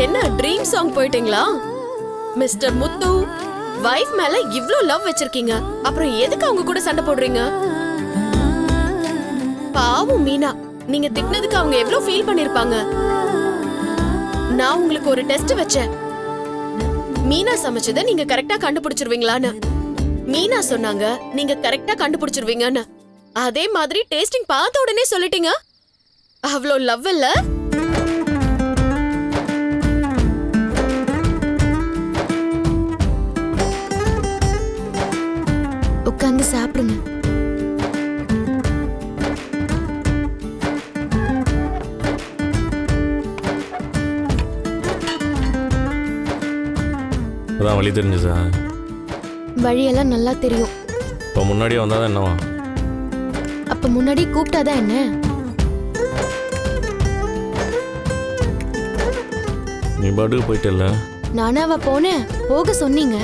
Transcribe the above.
என்ன dream song போயிட்டீங்களா? Mister முத்து wife மேல இவ்ளோ லவ் வச்சிருக்கீங்க, அப்புறம் எதுக்கு அவங்க கூட சண்டை போடுறீங்க? பாவம் மீனா, நீங்க திட்டினதுக்கு அவங்க எவ்ளோ ஃபீல் பண்ணிருப்பாங்க. நான் உங்களுக்கு ஒரு டெஸ்ட் வச்சேன். மீனா சமைச்சதை நீங்க கரெக்டா கண்டுபிடிச்சிருவீங்களான்னு. மீனா சொன்னாங்க நீங்க கரெக்டா கண்டுபிடிச்சிருவீங்கன்னு. அதே மாதிரி டேஸ்டிங் பார்த்த உடனே சொல்லிட்டீங்க. அவ்ளோ லவ் இல்ல? உட்கார்ந்து சாப்பிடுங்க. அதான் வழி தெரிஞ்சுதா? வழியெல்லாம் நல்லா தெரியும். இப்போ முன்னாடியே வந்தாதான் என்னவா? அப்ப முன்னாடி கூப்பிட்டாதான் என்ன? நீ பாட்டுக்கு போயிட்டல. நானா அவ போனேன், போக சொன்னீங்க.